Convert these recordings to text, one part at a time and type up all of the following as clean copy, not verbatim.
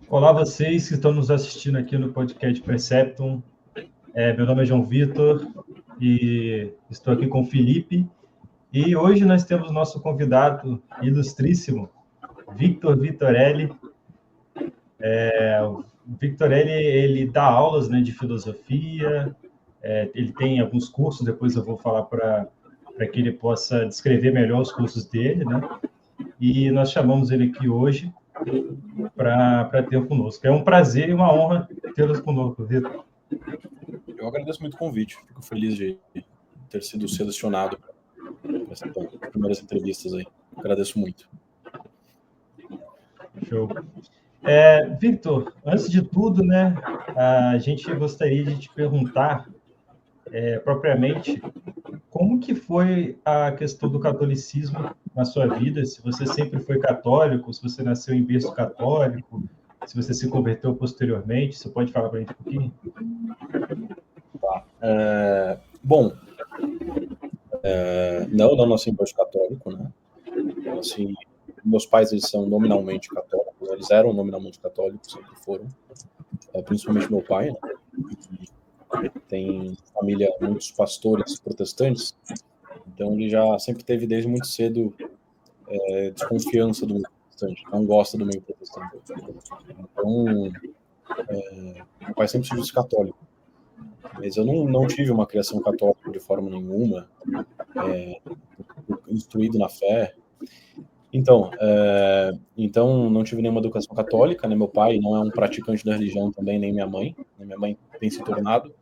Olá, vocês que estão nos assistindo aqui no podcast Perceptum. Meu nome é João Vitor e estou aqui com o Felipe. E hoje nós temos nosso convidado ilustríssimo, Victor Vitorelli. O Vitorelli, ele dá aulas, né, de filosofia, ele tem alguns cursos, depois eu vou falar para que ele possa descrever melhor os cursos dele, né? E nós chamamos ele aqui hoje para ter conosco. É um prazer e uma honra tê-los conosco, Vitor. Eu agradeço muito o convite, fico feliz de ter sido selecionado para essas primeiras entrevistas aí. Agradeço muito. Show. Victor, antes de tudo, né, a gente gostaria de te perguntar, propriamente, como que foi a questão do catolicismo na sua vida? Se você sempre foi católico, se você nasceu em berço católico, se você se converteu posteriormente, você pode falar para a gente um pouquinho? Bom, não nasci em berço católico, né? Assim, meus pais, eles são nominalmente católicos, eles eram nominalmente católicos, sempre foram, principalmente meu pai, né? Tem família, muitos pastores protestantes, então ele já sempre teve desde muito cedo desconfiança do meio protestante, não gosta do meio protestante. Então, meu pai sempre se disse católico, mas eu não tive uma criação católica de forma nenhuma, instruído na fé. Então não tive nenhuma educação católica, né? Meu pai não é um praticante da religião também, nem minha mãe. Minha mãe tem se tornado.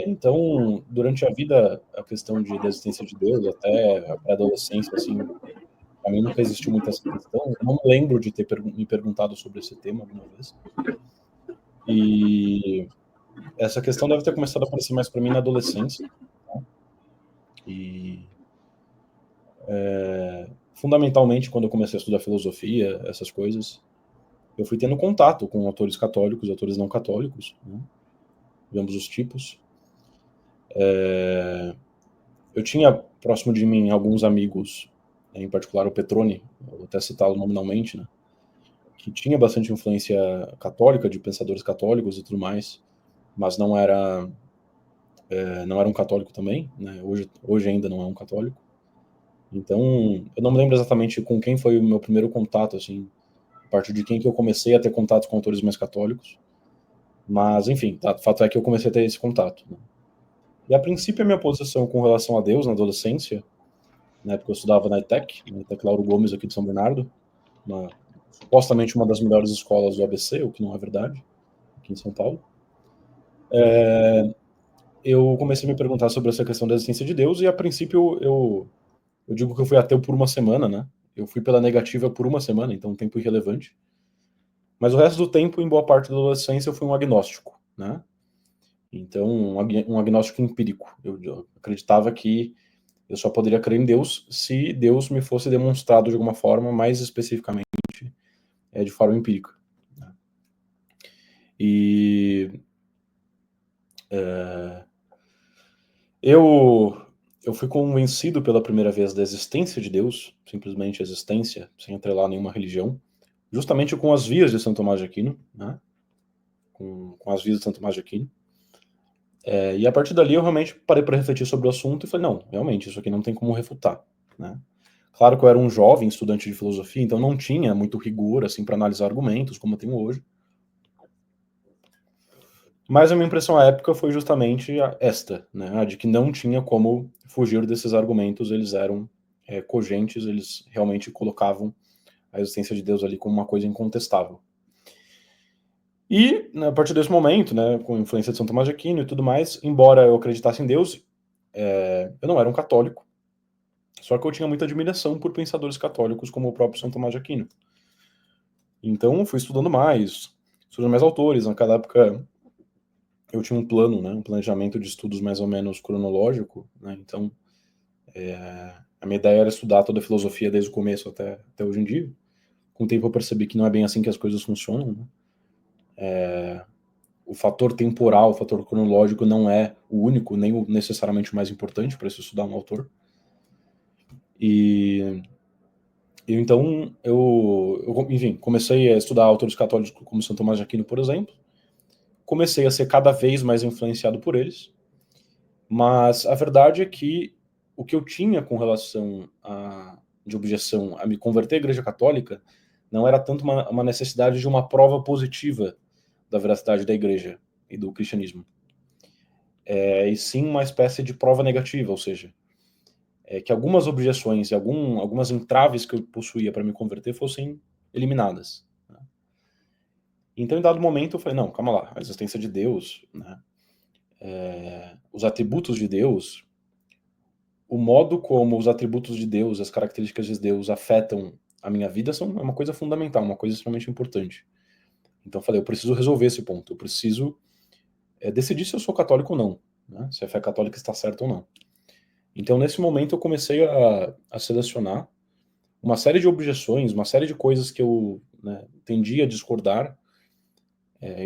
Então, durante a vida, a questão da existência de Deus, até a pré-adolescência, assim, para mim nunca existiu muito essa questão. Não me lembro de ter me perguntado sobre esse tema alguma vez. E essa questão deve ter começado a aparecer mais para mim na adolescência. Tá? E fundamentalmente, quando eu comecei a estudar filosofia, essas coisas, eu fui tendo contato com autores católicos, autores não católicos, né, de ambos os tipos. Eu tinha próximo de mim alguns amigos, em particular o Petroni, vou até citá-lo nominalmente, né, que tinha bastante influência católica, de pensadores católicos e tudo mais, mas não era um católico também, né, hoje ainda não é um católico. Então, eu não me lembro exatamente com quem foi o meu primeiro contato, assim, a partir de quem que eu comecei a ter contato com autores mais católicos. Mas, enfim, o fato é que eu comecei a ter esse contato. Né? E, a princípio, a minha posição com relação a Deus na adolescência, na época eu estudava na ETEC, na ETEC Lauro Gomes, aqui de São Bernardo, supostamente uma das melhores escolas do ABC, o que não é verdade, aqui em São Paulo. Eu comecei a me perguntar sobre essa questão da existência de Deus, e, a princípio, eu digo que eu fui ateu por uma semana, né? Eu fui pela negativa por uma semana, então um tempo irrelevante. Mas o resto do tempo, em boa parte da adolescência, eu fui um agnóstico, né? Então, um agnóstico empírico. Eu acreditava que eu só poderia crer em Deus se Deus me fosse demonstrado de alguma forma, mais especificamente de forma empírica. Né? E eu fui convencido pela primeira vez da existência de Deus, simplesmente existência, sem atrelar nenhuma religião, justamente com as vias de Santo Tomás de Aquino, né? com as vias de Santo Tomás de Aquino. E a partir dali eu realmente parei para refletir sobre o assunto e falei, não, realmente, isso aqui não tem como refutar, né? Claro que eu era um jovem estudante de filosofia, então não tinha muito rigor assim para analisar argumentos como eu tenho hoje. Mas a minha impressão à época foi justamente esta, né, a de que não tinha como fugir desses argumentos, eles eram cogentes, eles realmente colocavam a existência de Deus ali como uma coisa incontestável. E, né, a partir desse momento, né, com a influência de São Tomás de Aquino e tudo mais, embora eu acreditasse em Deus, eu não era um católico, só que eu tinha muita admiração por pensadores católicos como o próprio São Tomás de Aquino. Então, fui estudando mais autores. Naquela época, eu tinha um plano, né, um planejamento de estudos mais ou menos cronológico, né, então a minha ideia era estudar toda a filosofia desde o começo até hoje em dia. Com o tempo eu percebi que não é bem assim que as coisas funcionam, né? O fator temporal, o fator cronológico não é o único, nem necessariamente o mais importante para se estudar um autor. E Então, enfim, comecei a estudar autores católicos como São Tomás de Aquino, por exemplo. Comecei a ser cada vez mais influenciado por eles. Mas a verdade é que o que eu tinha com relação de objeção a me converter à Igreja Católica não era tanto uma necessidade de uma prova positiva da veracidade da Igreja e do cristianismo. E sim uma espécie de prova negativa, ou seja, que algumas objeções e algumas entraves que eu possuía para me converter fossem eliminadas. Né? Então, em dado momento, eu falei, não, calma lá, a existência de Deus, né? Os atributos de Deus, o modo como os atributos de Deus, as características de Deus afetam a minha vida é uma coisa fundamental, uma coisa extremamente importante. Então eu falei, eu preciso resolver esse ponto, eu preciso decidir se eu sou católico ou não, né? Se a fé católica está certa ou não. Então nesse momento eu comecei a selecionar uma série de objeções, uma série de coisas que eu tendia a discordar.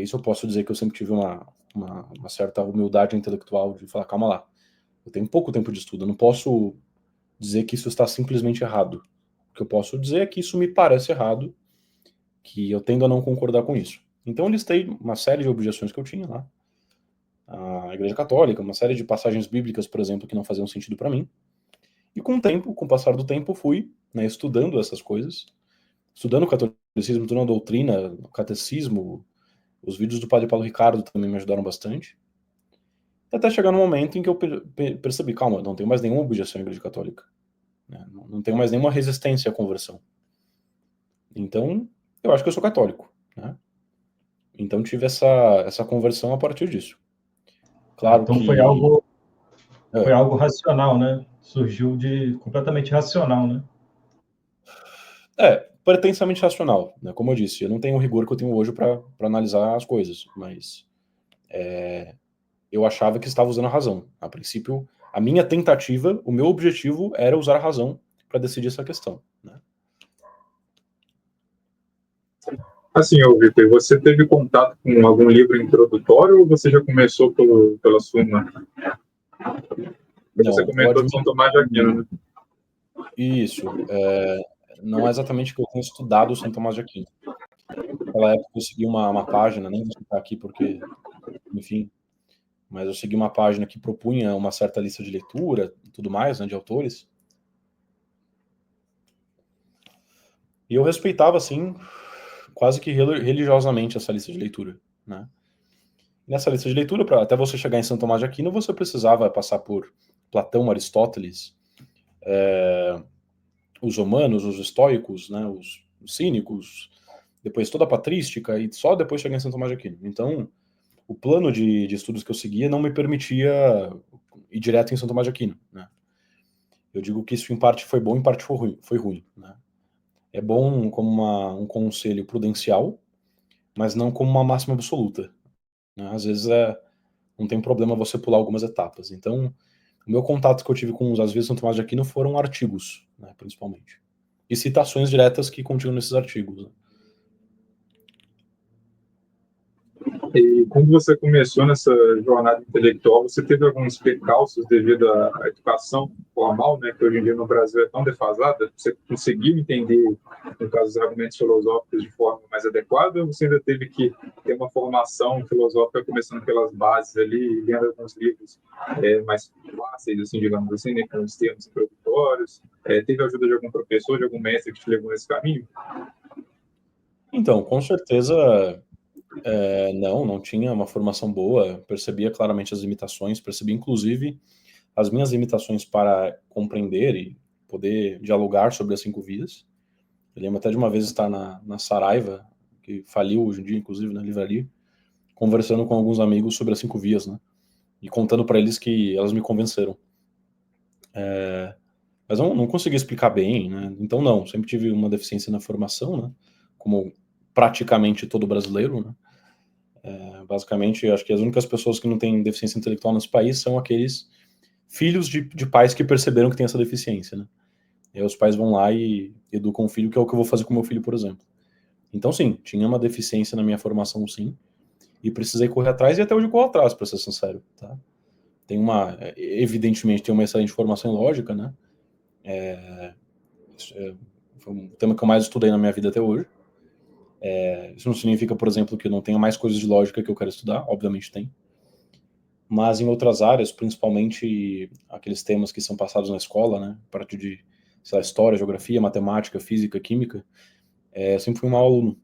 Isso eu posso dizer que eu sempre tive uma certa humildade intelectual de falar, calma lá, eu tenho pouco tempo de estudo, eu não posso dizer que isso está simplesmente errado. O que eu posso dizer é que isso me parece errado, que eu tendo a não concordar com isso. Então eu listei uma série de objeções que eu tinha lá. A Igreja Católica, uma série de passagens bíblicas, por exemplo, que não faziam sentido para mim. E com o passar do tempo, fui estudando essas coisas, estudando o catolicismo, estudando a doutrina, o catecismo, os vídeos do Padre Paulo Ricardo também me ajudaram bastante. Até chegar no momento em que eu percebi, calma, não tenho mais nenhuma objeção à Igreja Católica. Não tenho mais nenhuma resistência à conversão. Então, eu acho que eu sou católico. Né? Então tive essa conversão a partir disso. Claro então que... foi algo racional, né? Surgiu completamente racional, né? Pretensamente racional, né? Como eu disse, eu não tenho o rigor que eu tenho hoje para analisar as coisas, mas eu achava que estava usando a razão. A princípio, a minha tentativa, o meu objetivo era usar a razão para decidir essa questão. Né? Assim, Vitor, você teve contato com algum livro introdutório ou você já começou pela Suma? Você comentou de São Tomás de Aquino, né? Isso. Não é exatamente que eu tenho estudado São Tomás de Aquino. Naquela época eu segui uma página, nem vou citar aqui porque, enfim, mas eu segui uma página que propunha uma certa lista de leitura e tudo mais, né, de autores. E eu respeitava, assim, quase que religiosamente essa lista de leitura, né? Nessa lista de leitura, até você chegar em São Tomás de Aquino, você precisava passar por Platão, Aristóteles, os romanos, os estoicos, né, os cínicos, depois toda a patrística, e só depois chegar em São Tomás de Aquino. Então, o plano de estudos que eu seguia não me permitia ir direto em São Tomás de Aquino. Né? Eu digo que isso em parte foi bom, em parte foi ruim. Né? É bom como um conselho prudencial, mas não como uma máxima absoluta. Né? Às vezes não tem problema você pular algumas etapas. Então, o meu contato que eu tive com às vezes São Tomás de Aquino foram artigos, né, principalmente. E citações diretas que continham nesses artigos. Né? E quando você começou nessa jornada intelectual, você teve alguns percalços devido à educação formal, né, que hoje em dia no Brasil é tão defasada? Você conseguiu entender, no caso, os argumentos filosóficos de forma mais adequada, ou você ainda teve que ter uma formação filosófica começando pelas bases ali, lendo alguns livros mais fáceis, assim, digamos assim, né, com os termos introdutórios? Teve ajuda de algum professor, de algum mestre que te levou nesse caminho? Então, com certeza... não tinha uma formação boa, percebia claramente as limitações, percebia inclusive as minhas limitações para compreender e poder dialogar sobre as 5 vias. Eu lembro até de uma vez estar na Saraiva, que faliu hoje em dia, inclusive, na livraria, conversando com alguns amigos sobre as 5 vias, né? E contando para eles que elas me convenceram. Mas não consegui explicar bem, né? Então não, sempre tive uma deficiência na formação, né? Como praticamente todo brasileiro, né? Basicamente, acho que as únicas pessoas que não têm deficiência intelectual nesse país são aqueles filhos de pais que perceberam que tem essa deficiência, né? E aí os pais vão lá e educam o filho, que é o que eu vou fazer com meu filho, por exemplo. Então, sim, tinha uma deficiência na minha formação, sim, e precisei correr atrás, e até hoje corro atrás, para ser sincero, tá? Evidentemente, tem uma excelente formação em lógica, né? foi um tema que eu mais estudei na minha vida até hoje. Isso não significa, por exemplo, que eu não tenha mais coisas de lógica que eu quero estudar, obviamente tem. Mas em outras áreas, principalmente aqueles temas que são passados na escola, né, a partir de, sei lá, história, geografia, matemática, física, química, eu sempre fui um mau aluno.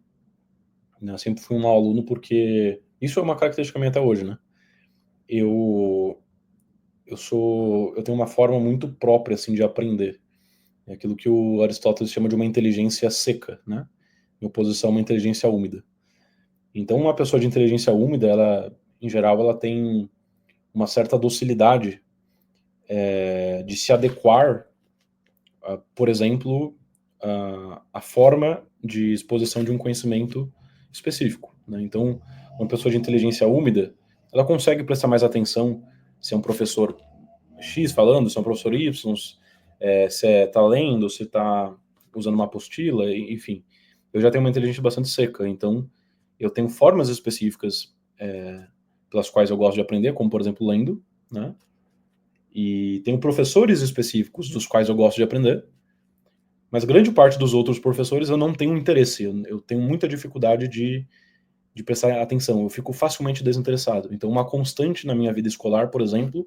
Né? Eu sempre fui um mau aluno porque isso é uma característica minha até hoje, né? Eu tenho uma forma muito própria, assim, de aprender. É aquilo que o Aristóteles chama de uma inteligência seca, né? Em oposição a uma inteligência úmida. Então, uma pessoa de inteligência úmida, ela, em geral, ela tem uma certa docilidade de se adequar, por exemplo, a forma de exposição de um conhecimento específico. Né? Então, uma pessoa de inteligência úmida, ela consegue prestar mais atenção se é um professor X falando, se é um professor Y, se está lendo, se está usando uma apostila, enfim. Eu já tenho uma inteligência bastante seca, então eu tenho formas específicas pelas quais eu gosto de aprender, como, por exemplo, lendo, né? E tenho professores específicos dos quais eu gosto de aprender, mas grande parte dos outros professores eu não tenho interesse, eu tenho muita dificuldade de prestar atenção, eu fico facilmente desinteressado. Então, uma constante na minha vida escolar, por exemplo,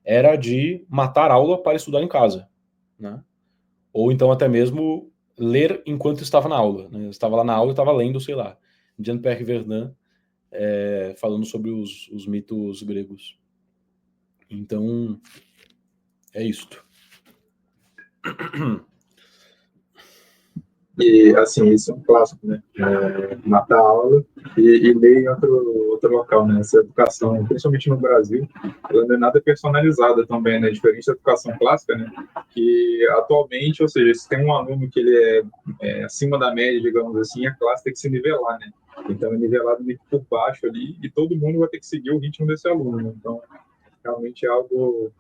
era de matar aula para estudar em casa, né? Ou então até mesmo ler enquanto estava na aula. Né? Eu estava lá na aula e estava lendo, sei lá, Jean-Pierre Vernant, falando sobre os mitos gregos. Então, é isto. E, assim, isso é um clássico, né? Matar a aula e ler em outro local, né? Essa educação, principalmente no Brasil, ela não é nada personalizada também, né? Diferente da educação clássica, né? Que atualmente, ou seja, se tem um aluno que ele é acima da média, digamos assim, a classe tem que se nivelar, né? Então, é nivelado meio por baixo ali e todo mundo vai ter que seguir o ritmo desse aluno, né? Então, realmente é algo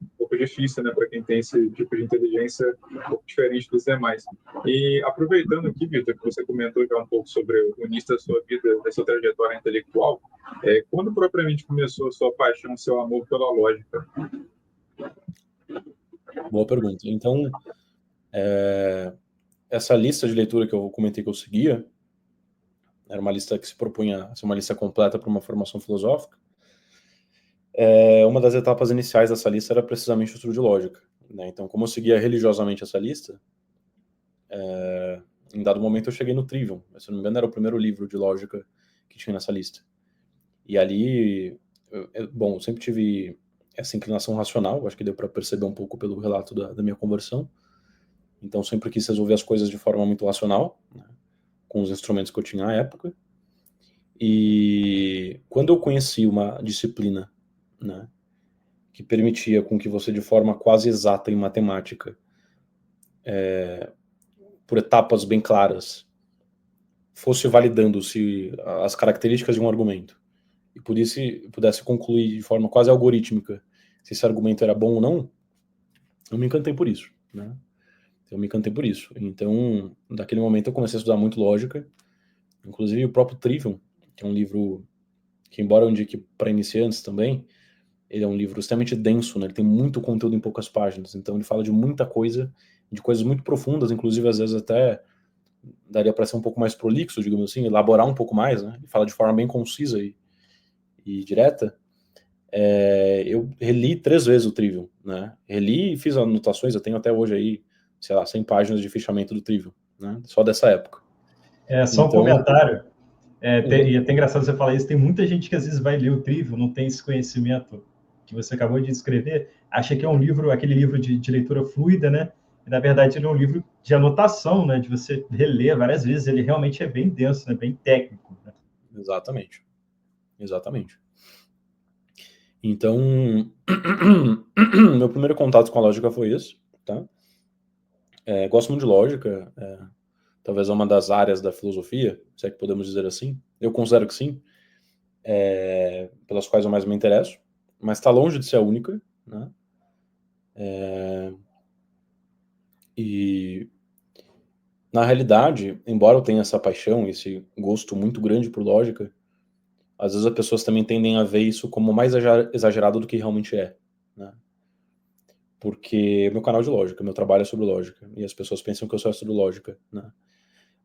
um pouco difícil, né, para quem tem esse tipo de inteligência um pouco diferente dos demais. E aproveitando aqui, Vitor, que você comentou já um pouco sobre o início da sua vida, da sua trajetória intelectual, quando propriamente começou a sua paixão, seu amor pela lógica? Boa pergunta. Então, essa lista de leitura que eu comentei que eu seguia, era uma lista que se propunha a ser uma lista completa para uma formação filosófica. Uma das etapas iniciais dessa lista era precisamente o estudo de lógica. Né? Então, como eu seguia religiosamente essa lista, em dado momento eu cheguei no Trivium. Se não me engano, era o primeiro livro de lógica que tinha nessa lista. E ali, eu sempre tive essa inclinação racional, acho que deu para perceber um pouco pelo relato da minha conversão. Então, sempre quis resolver as coisas de forma muito racional, né? Com os instrumentos que eu tinha à época. E quando eu conheci uma disciplina, né, que permitia com que você, de forma quase exata em matemática, por etapas bem claras, fosse validando-se as características de um argumento e pudesse concluir de forma quase algorítmica se esse argumento era bom ou não, eu me encantei por isso, né? Eu me encantei por isso. Então, daquele momento eu comecei a estudar muito lógica, inclusive o próprio Trivium, que é um livro que, embora eu indique para iniciantes também, ele é um livro extremamente denso, né? Ele tem muito conteúdo em poucas páginas, então ele fala de muita coisa, de coisas muito profundas, inclusive às vezes até daria para ser um pouco mais prolixo, digamos assim, elaborar um pouco mais, né? Ele fala de forma bem concisa e direta. Eu reli 3 vezes o Trivium, né? Reli e fiz anotações, eu tenho até hoje aí, sei lá, 100 páginas de fichamento do Trivium, né? Só dessa época. Só um comentário. E é até Uhum. engraçado você falar isso, tem muita gente que às vezes vai ler o Trivium, não tem esse conhecimento que você acabou de descrever, acha que é um livro, aquele livro de leitura fluida, né? E, na verdade, ele é um livro de anotação, né? De você reler várias vezes, ele realmente é bem denso, né? Bem técnico. Né? Exatamente. Então, meu primeiro contato com a lógica foi esse, tá? Gosto muito de lógica, talvez é uma das áreas da filosofia, se é que podemos dizer assim. Eu considero que sim, pelas quais eu mais me interesso, mas está longe de ser a única, né? E, na realidade, embora eu tenha essa paixão, esse gosto muito grande por lógica, às vezes as pessoas também tendem a ver isso como mais exagerado do que realmente é, né? porque meu canal de lógica, meu trabalho é sobre lógica, e as pessoas pensam que eu só estudo lógica, né?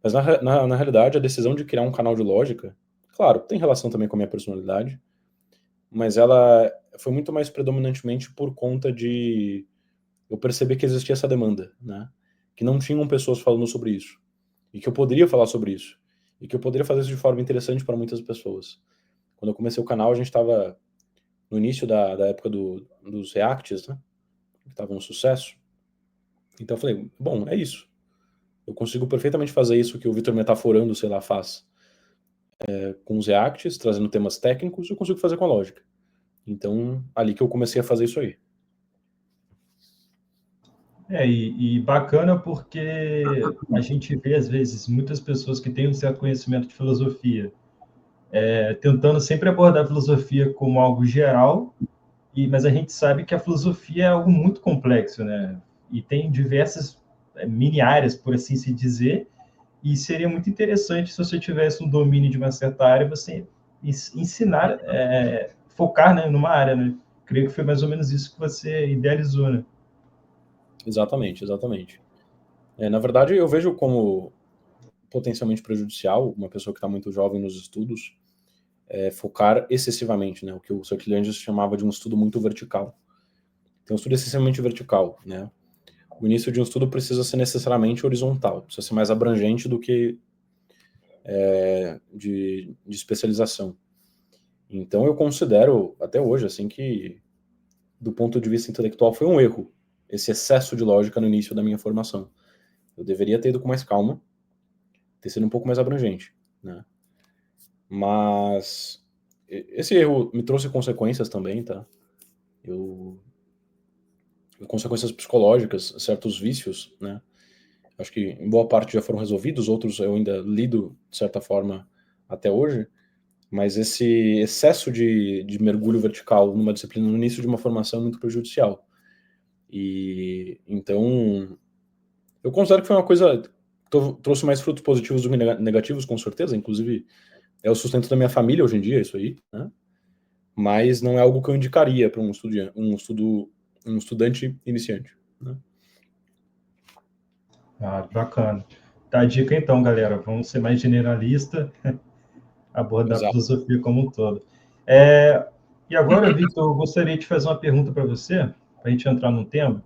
Mas na realidade, a decisão de criar um canal de lógica, claro, tem relação também com a minha personalidade, mas ela foi muito mais predominantemente por conta de eu perceber que existia essa demanda, né? Que não tinham pessoas falando sobre isso, e que eu poderia falar sobre isso, e que eu poderia fazer isso de forma interessante para muitas pessoas. Quando eu comecei o canal, a gente estava no início da época dos reacts, né? Que estavam um sucesso. Então eu falei, bom, é isso. Eu consigo perfeitamente fazer isso que o Vitor Metaforando, sei lá, faz com os reacts, trazendo temas técnicos, eu consigo fazer com a lógica. Então, ali que eu comecei a fazer isso aí. E bacana porque a gente vê, às vezes, muitas pessoas que têm um certo conhecimento de filosofia, tentando sempre abordar a filosofia como algo geral, mas a gente sabe que a filosofia é algo muito complexo, né? E tem diversas mini-áreas, por assim se dizer, e seria muito interessante se você tivesse um domínio de uma certa área, você ensinar, focar, né, numa área, né? Creio que foi mais ou menos isso que você idealizou, né? Exatamente, exatamente. Na verdade, eu vejo como potencialmente prejudicial uma pessoa que está muito jovem nos estudos focar excessivamente, né? O que o Sarkisian chamava de um estudo muito vertical. Então, um estudo excessivamente vertical, né? O início de um estudo precisa ser necessariamente horizontal, precisa ser mais abrangente do que de especialização. Então, eu considero, até hoje, assim, que do ponto de vista intelectual foi um erro esse excesso de lógica no início da minha formação. Eu deveria ter ido com mais calma, ter sido um pouco mais abrangente, né? Mas esse erro me trouxe consequências também, tá? Consequências psicológicas, certos vícios, né? Acho que em boa parte já foram resolvidos, outros eu ainda lido, de certa forma, até hoje, mas esse excesso de mergulho vertical numa disciplina no início de uma formação é muito prejudicial. E então, eu considero que foi uma coisa trouxe mais frutos positivos do que negativos, com certeza, inclusive é o sustento da minha família hoje em dia, isso aí, né? Mas não é algo que eu indicaria para um estudante iniciante, né? Bacana. Tá a dica então, galera. Vamos ser mais generalista, abordar a Exato. filosofia como um todo. E agora, Victor, eu gostaria de fazer uma pergunta para você, para a gente entrar no tema.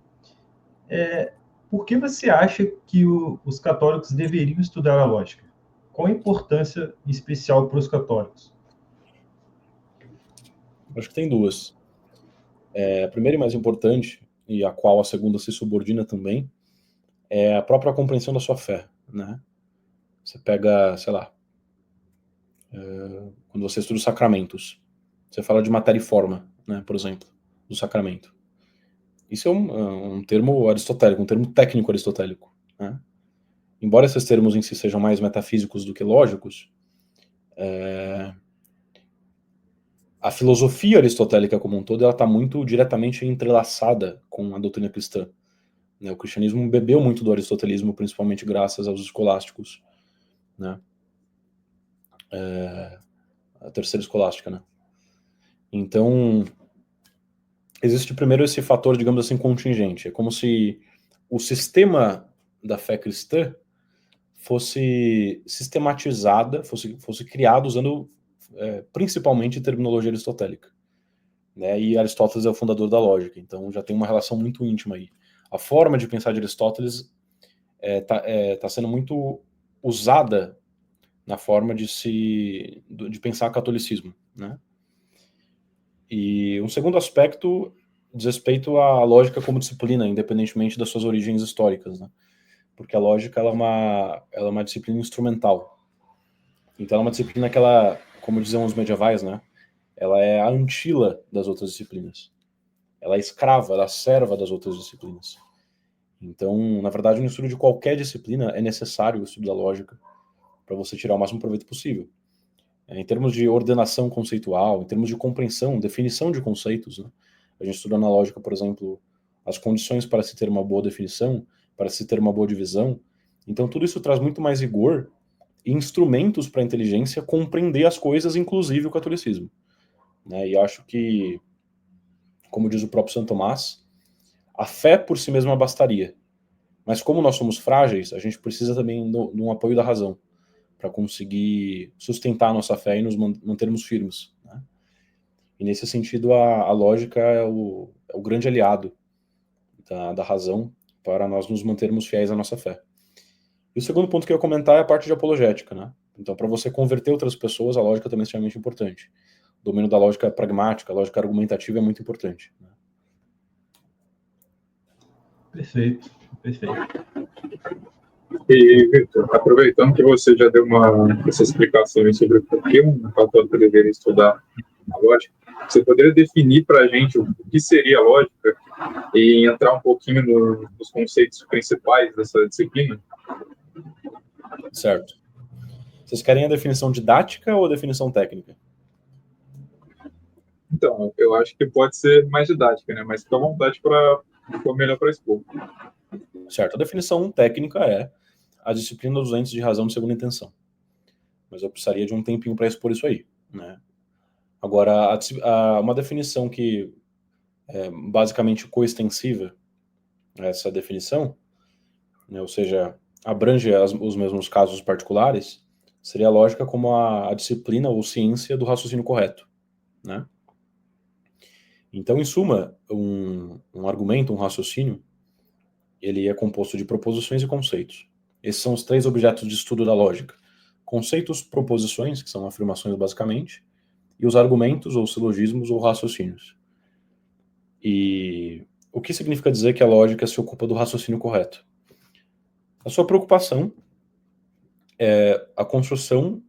Por que você acha que os católicos deveriam estudar a lógica? Qual a importância especial para os católicos? Acho que tem duas. A primeira e mais importante, e a qual a segunda se subordina também, é a própria compreensão da sua fé, né? Você pega, sei lá, quando você estuda os sacramentos, você fala de matéria e forma, né, por exemplo, do sacramento. Isso é um termo aristotélico, um termo técnico aristotélico, né? Embora esses termos em si sejam mais metafísicos do que lógicos, a filosofia aristotélica como um todo ela está muito diretamente entrelaçada com a doutrina cristã. Né? O cristianismo bebeu muito do aristotelismo, principalmente graças aos escolásticos, né? A terceira escolástica, né? Então, existe primeiro esse fator, digamos assim, contingente. É como se o sistema da fé cristã fosse sistematizada, fosse criado usando principalmente terminologia aristotélica. Né? E Aristóteles é o fundador da lógica, então já tem uma relação muito íntima aí. A forma de pensar de Aristóteles tá sendo muito usada na forma de pensar catolicismo, né? E um segundo aspecto diz respeito à lógica como disciplina, independentemente das suas origens históricas, né? Porque a lógica ela é uma disciplina instrumental. Então ela é uma disciplina que ela, como diziam os medievais, né? Ela é a antila das outras disciplinas. Ela é escrava, ela é serva das outras disciplinas. Então, na verdade, no estudo de qualquer disciplina é necessário o estudo da lógica para você tirar o máximo proveito possível. Em termos de ordenação conceitual, em termos de compreensão, definição de conceitos, né? A gente estuda na lógica, por exemplo, as condições para se ter uma boa definição, para se ter uma boa divisão. Então, tudo isso traz muito mais rigor e instrumentos para a inteligência compreender as coisas, inclusive o catolicismo. Né? E acho que, como diz o próprio Santo Tomás, A fé por si mesma bastaria. Mas como nós somos frágeis, a gente precisa também de um apoio da razão para conseguir sustentar a nossa fé e nos mantermos firmes, né? E nesse sentido, a lógica é o grande aliado da razão para nós nos mantermos fiéis à nossa fé. E o segundo ponto que eu ia comentar é a parte de apologética, né? Então, para você converter outras pessoas, a lógica também é extremamente importante. O domínio da lógica pragmática, a lógica argumentativa é muito importante, né? Perfeito, perfeito. E, Victor, aproveitando que você já deu essa explicação aí sobre por que um católico deveria estudar a lógica, você poderia definir para a gente o que seria a lógica e entrar um pouquinho nos conceitos principais dessa disciplina? Certo. Vocês querem a definição didática ou a definição técnica? Então, eu acho que pode ser mais didática, né? Mas fica à vontade para for melhor para expor. Certo. A definição técnica é a disciplina dos entes de razão de segunda intenção. Mas eu precisaria de um tempinho para expor isso aí, né? Agora, uma definição que é basicamente coextensiva a essa definição, né, ou seja, abrange os mesmos casos particulares, seria a lógica como a disciplina ou ciência do raciocínio correto, né? Então, em suma, um argumento, um raciocínio, ele é composto de proposições e conceitos. Esses são os 3 objetos de estudo da lógica. Conceitos, proposições, que são afirmações basicamente, e os argumentos, ou silogismos, ou raciocínios. E o que significa dizer que a lógica se ocupa do raciocínio correto? A sua preocupação é a construção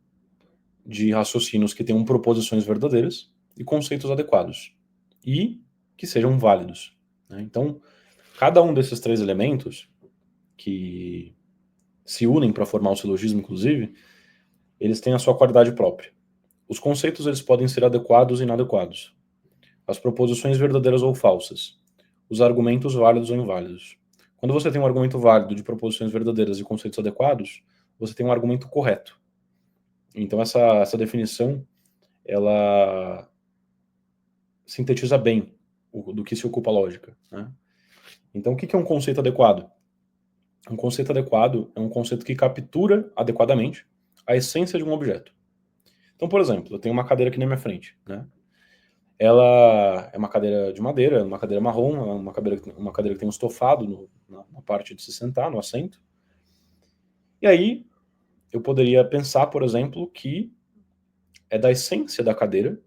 de raciocínios que tenham proposições verdadeiras e conceitos adequados, e que sejam válidos, né? Então, cada um desses 3 elementos, que se unem para formar o silogismo, inclusive, eles têm a sua qualidade própria. Os conceitos eles podem ser adequados e inadequados. As proposições verdadeiras ou falsas. Os argumentos válidos ou inválidos. Quando você tem um argumento válido de proposições verdadeiras e conceitos adequados, você tem um argumento correto. Então essa definição, ela sintetiza bem do que se ocupa a lógica, né? Então o que é um conceito adequado? Um conceito adequado é um conceito que captura adequadamente a essência de um objeto. Então, por exemplo, eu tenho uma cadeira aqui na minha frente, né? Ela é uma cadeira de madeira, uma cadeira marrom, uma cadeira que tem um estofado na parte de se sentar, no assento. E aí, eu poderia pensar, por exemplo, que é da essência da cadeira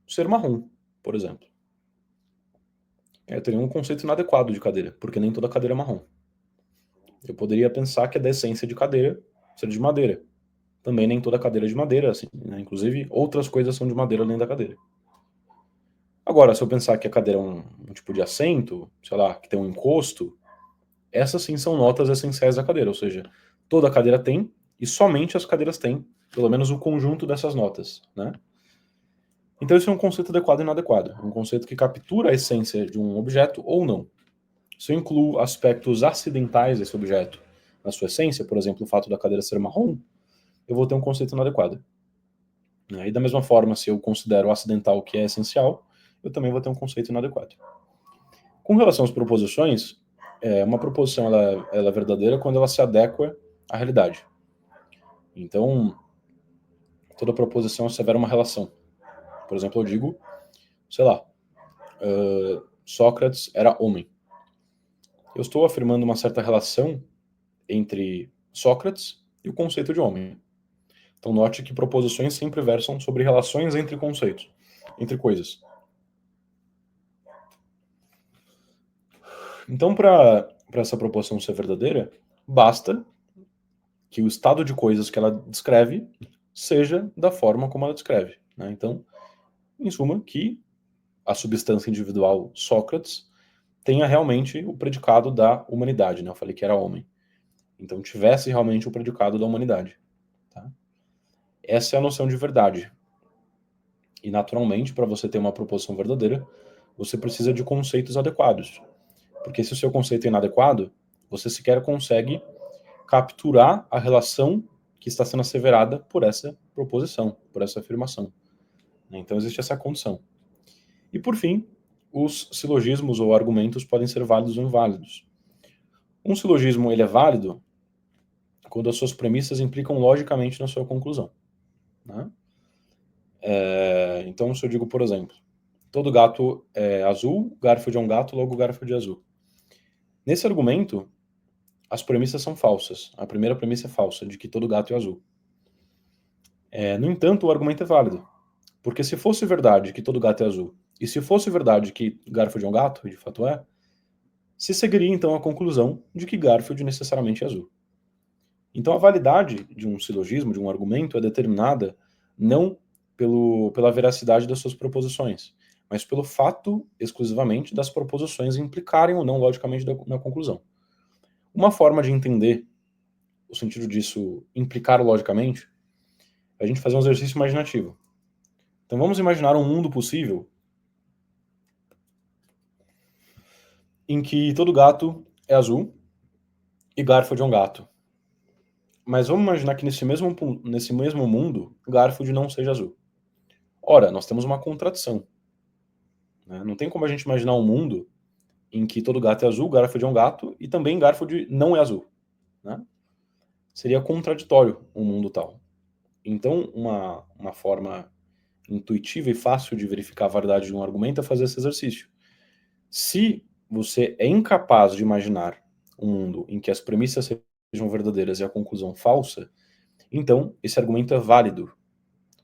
ser marrom, por exemplo. Eu teria um conceito inadequado de cadeira, porque nem toda cadeira é marrom. Eu poderia pensar que é da essência de cadeira ser de madeira. Também nem toda cadeira é de madeira, assim, né? Inclusive, outras coisas são de madeira além da cadeira. Agora, se eu pensar que a cadeira é um tipo de assento, sei lá, que tem um encosto, essas sim são notas essenciais da cadeira, ou seja, toda cadeira tem, e somente as cadeiras têm, pelo menos o conjunto dessas notas, né? Então isso é um conceito adequado e inadequado, um conceito que captura a essência de um objeto ou não. Se eu incluo aspectos acidentais desse objeto na sua essência, por exemplo, o fato da cadeira ser marrom, eu vou ter um conceito inadequado. E da mesma forma, se eu considero acidental o que é essencial, eu também vou ter um conceito inadequado. Com relação às proposições, uma proposição ela é verdadeira quando ela se adequa à realidade. Então, toda proposição assevera uma relação. Por exemplo, eu digo, sei lá, Sócrates era homem. Eu estou afirmando uma certa relação entre Sócrates e o conceito de homem. Então, note que proposições sempre versam sobre relações entre conceitos, entre coisas. Então, para essa proposição ser verdadeira, basta que o estado de coisas que ela descreve seja da forma como ela descreve, né? Então, em suma, que a substância individual Sócrates tenha realmente o predicado da humanidade, né? Eu falei que era homem. Então, tivesse realmente o predicado da humanidade. Tá? Essa é a noção de verdade. E, naturalmente, para você ter uma proposição verdadeira, você precisa de conceitos adequados. Porque se o seu conceito é inadequado, você sequer consegue capturar a relação que está sendo asseverada por essa proposição, por essa afirmação. Então existe essa condição. E por fim, os silogismos ou argumentos podem ser válidos ou inválidos. Um silogismo ele é válido quando as suas premissas implicam logicamente na sua conclusão, né? Então, se eu digo, por exemplo, todo gato é azul, Garfield é um gato, logo Garfield é azul. Nesse argumento, as premissas são falsas. A primeira premissa é falsa, de que todo gato é azul. No entanto, o argumento é válido. Porque se fosse verdade que todo gato é azul, e se fosse verdade que Garfield é um gato, e de fato é, se seguiria então a conclusão de que Garfield necessariamente é azul. Então a validade de um silogismo, de um argumento, é determinada não pela veracidade das suas proposições, mas pelo fato exclusivamente das proposições implicarem ou não logicamente na conclusão. Uma forma de entender o sentido disso implicar logicamente é a gente fazer um exercício imaginativo. Então vamos imaginar um mundo possível em que todo gato é azul e Garfield é um gato. Mas vamos imaginar que nesse mesmo mundo, Garfield não seja azul. Ora, nós temos uma contradição, né? Não tem como a gente imaginar um mundo em que todo gato é azul, Garfield é um gato, e também Garfield não é azul, né? Seria contraditório um mundo tal. Então, uma forma intuitiva e fácil de verificar a validade de um argumento é fazer esse exercício. Se você é incapaz de imaginar um mundo em que as premissas sejam verdadeiras e a conclusão falsa, então esse argumento é válido,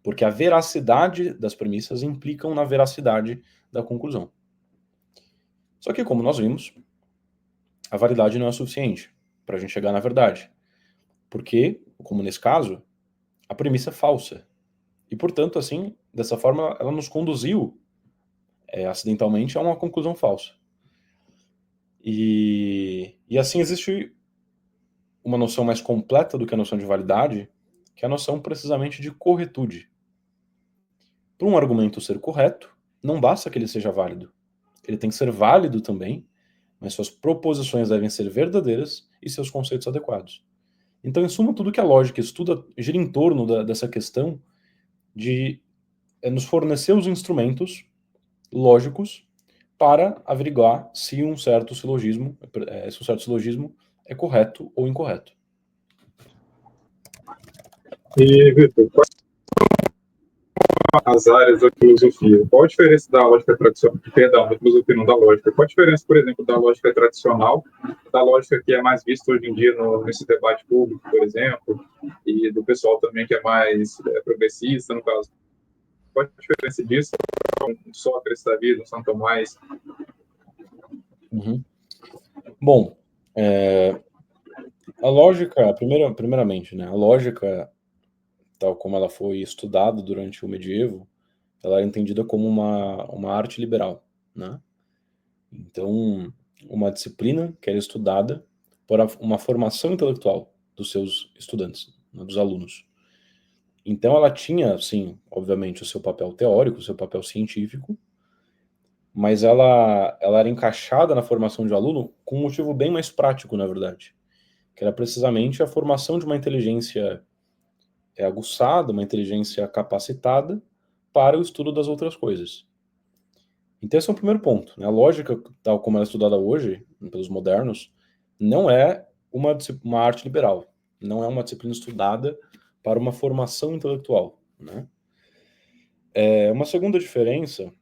porque a veracidade das premissas implicam na veracidade da conclusão. Só que, como nós vimos, a validade não é suficiente para a gente chegar na verdade, porque, como nesse caso, a premissa é falsa. E, portanto, assim, dessa forma, ela nos conduziu acidentalmente a uma conclusão falsa. E assim existe uma noção mais completa do que a noção de validade, que é a noção precisamente de corretude. Para um argumento ser correto, não basta que ele seja válido. Ele tem que ser válido também, mas suas proposições devem ser verdadeiras e seus conceitos adequados. Então, em suma, tudo que a lógica estuda gira em torno dessa questão de nos fornecer os instrumentos lógicos para averiguar se um certo silogismo é correto ou incorreto. E, Vitor, quais são as áreas da filosofia? Qual a diferença da lógica tradicional? Perdão, da filosofia, não da lógica. Qual a diferença, por exemplo, da lógica tradicional, da lógica que é mais vista hoje em dia nesse debate público, por exemplo, e do pessoal também que é mais progressista, no caso? Qual a diferença disso? Um Sócrates da vida, um São Tomás? Uhum. Bom, a lógica, primeiramente, né, a lógica, tal como ela foi estudada durante o medievo, ela era entendida como uma arte liberal, né? Então, uma disciplina que era estudada para uma formação intelectual dos seus estudantes, né, dos alunos. Então, ela tinha, sim, obviamente, o seu papel teórico, o seu papel científico, mas ela era encaixada na formação de aluno com um motivo bem mais prático, na verdade, que era precisamente a formação de uma inteligência aguçada, uma inteligência capacitada para o estudo das outras coisas. Então esse é o primeiro ponto, né? A lógica, tal como ela é estudada hoje, pelos modernos, não é uma arte liberal, não é uma disciplina estudada para uma formação intelectual, né? Uma segunda diferença,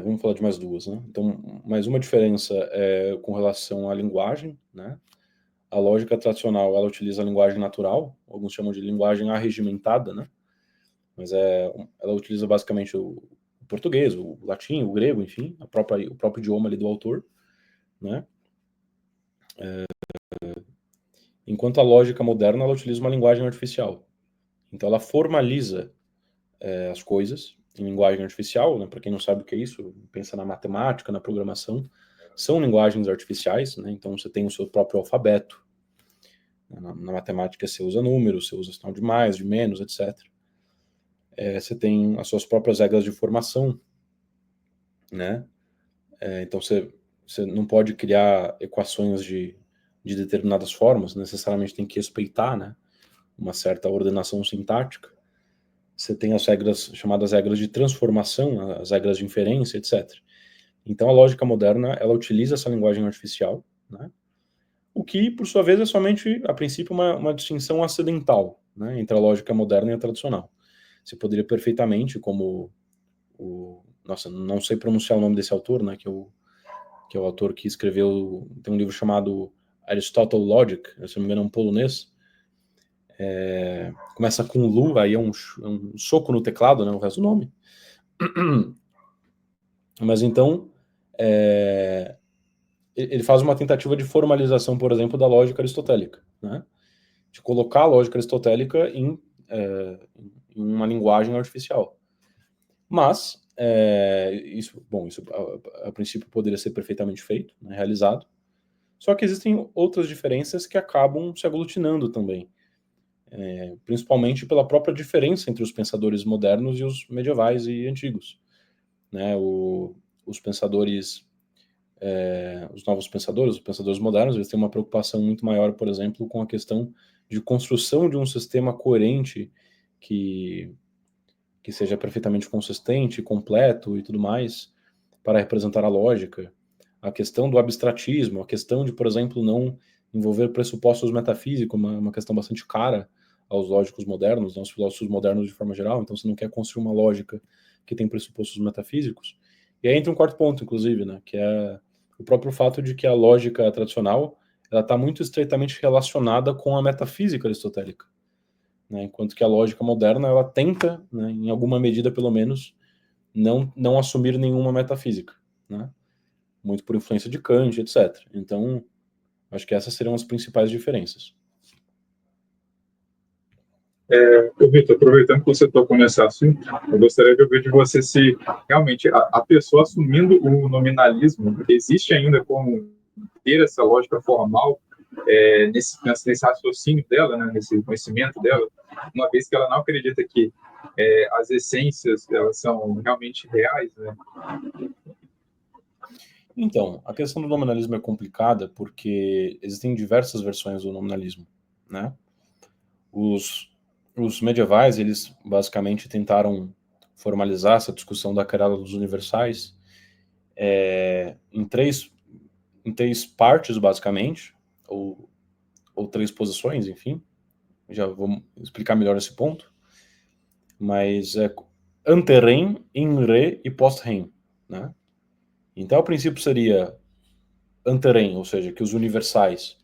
vamos falar de mais duas, né? Então, mais uma diferença é com relação à linguagem, né? A lógica tradicional, ela utiliza a linguagem natural, alguns chamam de linguagem arregimentada, né? Mas ela utiliza basicamente o português, o latim, o grego, enfim, o próprio idioma ali do autor, né? Enquanto a lógica moderna, ela utiliza uma linguagem artificial. Então ela formaliza as coisas em linguagem artificial, né? Para quem não sabe o que é isso, pensa na matemática, na programação, são linguagens artificiais, né? Então você tem o seu próprio alfabeto. Na matemática você usa números, você usa sinal de mais, de menos, etc. Você tem as suas próprias regras de formação, né? Então você não pode criar equações de determinadas formas, necessariamente tem que respeitar, né, uma certa ordenação sintática. você tem as regras chamadas regras de transformação, as regras de inferência, etc. Então a lógica moderna, ela utiliza essa linguagem artificial, né? O que, por sua vez, é somente, a princípio, uma distinção acidental, né, entre a lógica moderna e a tradicional. Você poderia perfeitamente, como nossa, não sei pronunciar o nome desse autor, né, que é o autor que escreveu, tem um livro chamado Aristotle Logic, se não me engano é um polonês, começa com Lu, aí é um soco no teclado, né, o resto do nome. Mas então, ele faz uma tentativa de formalização, por exemplo, da lógica aristotélica, né, de colocar a lógica aristotélica em uma linguagem artificial. Mas, isso a princípio poderia ser perfeitamente feito, né, realizado, só que existem outras diferenças que acabam se aglutinando também, principalmente pela própria diferença entre os pensadores modernos e os medievais e antigos, né, os pensadores, os novos pensadores, os pensadores modernos, eles têm uma preocupação muito maior, por exemplo, com a questão de construção de um sistema coerente que seja perfeitamente consistente, completo e tudo mais, para representar a lógica. A questão do abstratismo, a questão de, por exemplo, não envolver pressupostos metafísicos, uma questão bastante cara aos lógicos modernos, aos filósofos modernos de forma geral, então você não quer construir uma lógica que tem pressupostos metafísicos. E aí entra um quarto ponto, inclusive, né, que é o próprio fato de que a lógica tradicional ela está muito estreitamente relacionada com a metafísica aristotélica, né, enquanto que a lógica moderna ela tenta, né, em alguma medida pelo menos, não assumir nenhuma metafísica, né, muito por influência de Kant, etc. Então, acho que essas seriam as principais diferenças. Vitor, aproveitando que você tocou nesse assunto, eu gostaria de ouvir de você se realmente a pessoa assumindo o nominalismo existe ainda como ter essa lógica formal nesse raciocínio dela, né, nesse conhecimento dela, uma vez que ela não acredita que as essências elas são realmente reais, né? Então, a questão do nominalismo é complicada porque existem diversas versões do nominalismo, né? Os medievais, eles basicamente tentaram formalizar essa discussão da querela dos universais em três partes, basicamente, ou três posições, enfim. Já vou explicar melhor esse ponto. Mas é ante-rem, in-re e post-rem, né? Então, o princípio seria ante-rem, ou seja, que os universais,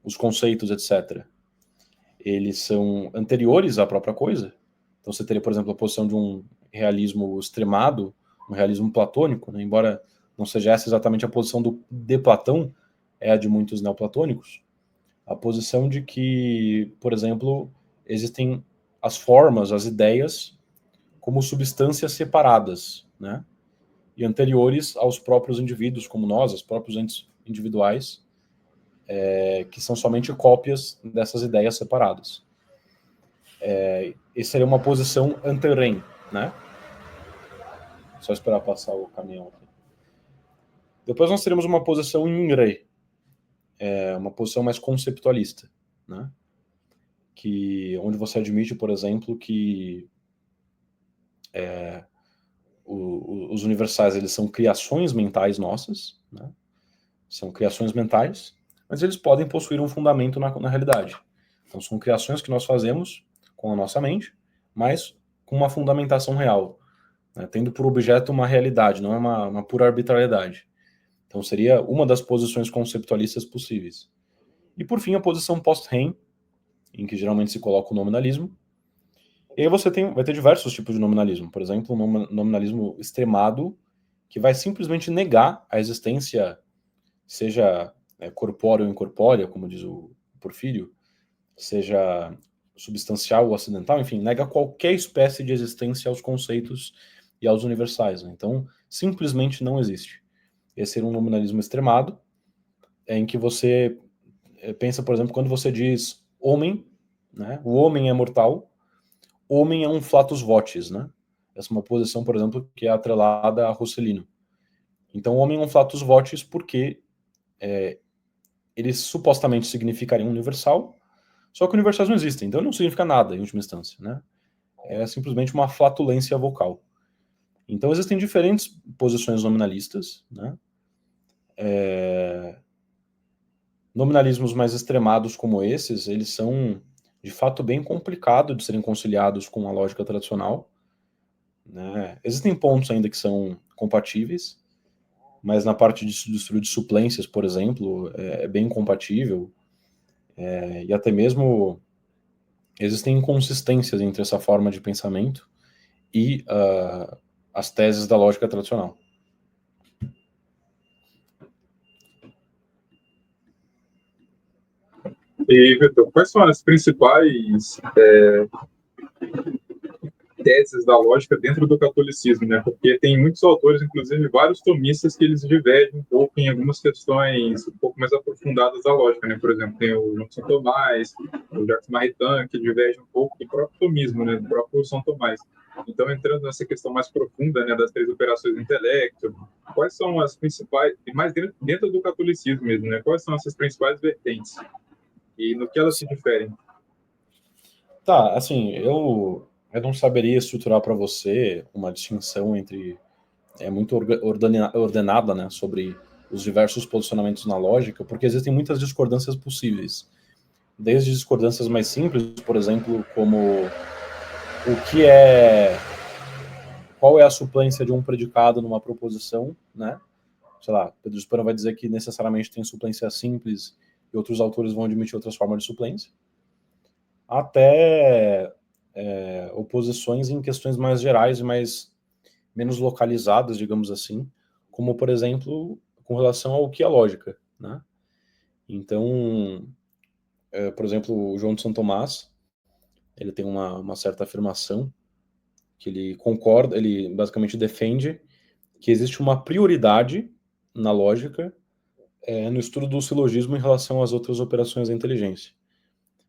os conceitos, etc., eles são anteriores à própria coisa. Então você teria, por exemplo, a posição de um realismo extremado, um realismo platônico, né? Embora não seja essa exatamente a posição de Platão, é a de muitos neoplatônicos. A posição de que, por exemplo, existem as formas, as ideias, como substâncias separadas, né? E anteriores aos próprios indivíduos, como nós, os próprios entes individuais, que são somente cópias dessas ideias separadas. Essa seria uma posição ante-rem, né? Só esperar passar o caminhão aqui. Depois nós teríamos uma posição in-re, uma posição mais conceptualista, né? Onde você admite, por exemplo, que os universais eles são criações mentais nossas, né? São criações mentais, mas eles podem possuir um fundamento na realidade. Então são criações que nós fazemos com a nossa mente, mas com uma fundamentação real, né? Tendo por objeto uma realidade, não é uma pura arbitrariedade. Então seria uma das posições conceptualistas possíveis. E por fim a posição post-rem, em que geralmente se coloca o nominalismo. E aí você vai ter diversos tipos de nominalismo. Por exemplo, um nominalismo extremado, que vai simplesmente negar a existência, seja corpórea ou incorpórea, como diz o Porfírio, seja substancial ou acidental, enfim, nega qualquer espécie de existência aos conceitos e aos universais, né? Então, simplesmente não existe. Esse seria um nominalismo extremado, em que você pensa, por exemplo, quando você diz homem, né? O homem é mortal, homem é um flatus votis, né? Essa é uma posição, por exemplo, que é atrelada a Rossellino. Então, o homem é um flatus votis porque ele supostamente significaria um universal, só que universais não existem, então ele não significa nada, em última instância, né? é simplesmente uma flatulência vocal. Então existem diferentes posições nominalistas, né? Nominalismos mais extremados como esses, eles são de fato bem complicados de serem conciliados com a lógica tradicional, né? Existem pontos ainda que são compatíveis, mas na parte do estudo de suplências, por exemplo, é bem incompatível, e até mesmo existem inconsistências entre essa forma de pensamento e as teses da lógica tradicional. E, Vitor, quais são as principais teses da lógica dentro do catolicismo, né? Porque tem muitos autores, inclusive vários tomistas, que eles divergem um pouco em algumas questões um pouco mais aprofundadas da lógica, né? Por exemplo, tem o João de São Tomás, o Jacques Maritain, que divergem um pouco do próprio tomismo, né? Do próprio São Tomás. Então, entrando nessa questão mais profunda, né, das 3 operações do intelecto, quais são as principais, e mais dentro do catolicismo mesmo, né? Quais são essas principais vertentes? E no que elas se diferem? Tá, assim, eu não saberia estruturar para você uma distinção entre muito ordenada, né, sobre os diversos posicionamentos na lógica, porque existem muitas discordâncias possíveis. Desde discordâncias mais simples, por exemplo, como qual é a suplência de um predicado numa proposição, né? Sei lá, Pedro Spano vai dizer que necessariamente tem suplência simples e outros autores vão admitir outras formas de suplência, até oposições em questões mais gerais e menos localizadas, digamos assim, como, por exemplo, com relação ao que é lógica, né? Então, por exemplo, o João de São Tomás, ele tem uma certa afirmação que ele concorda, ele basicamente defende que existe uma prioridade na lógica no estudo do silogismo em relação às outras operações da inteligência.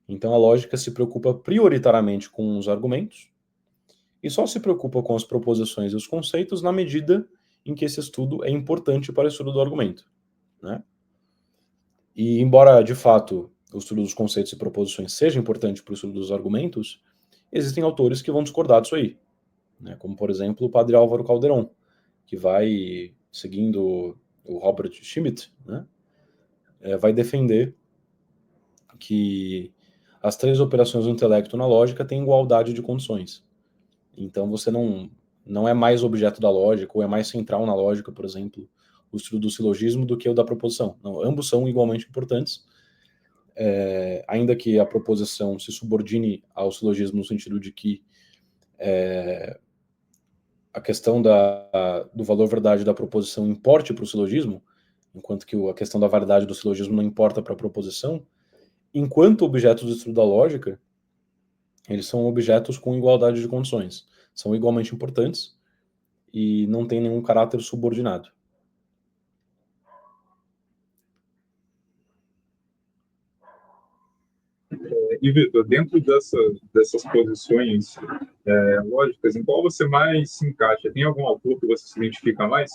Então, a lógica se preocupa prioritariamente com os argumentos e só se preocupa com as proposições e os conceitos na medida em que esse estudo é importante para o estudo do argumento, né? E embora, de fato, o estudo dos conceitos e proposições seja importante para o estudo dos argumentos, existem autores que vão discordar disso aí, né? Como, por exemplo, o padre Álvaro Calderon, que vai, seguindo o Robert Schmidt, né, vai defender que as 3 operações do intelecto na lógica têm igualdade de condições. Então você não é mais objeto da lógica, ou é mais central na lógica, por exemplo, o estudo do silogismo do que o da proposição. Não, ambos são igualmente importantes, ainda que a proposição se subordine ao silogismo no sentido de que a questão do valor verdade da proposição importe para o silogismo, enquanto que a questão da validade do silogismo não importa para a proposição, enquanto objetos do estudo da lógica, eles são objetos com igualdade de condições. São igualmente importantes e não têm nenhum caráter subordinado. E, Vitor, dentro dessas posições lógicas, em qual você mais se encaixa? Tem algum autor que você se identifica mais?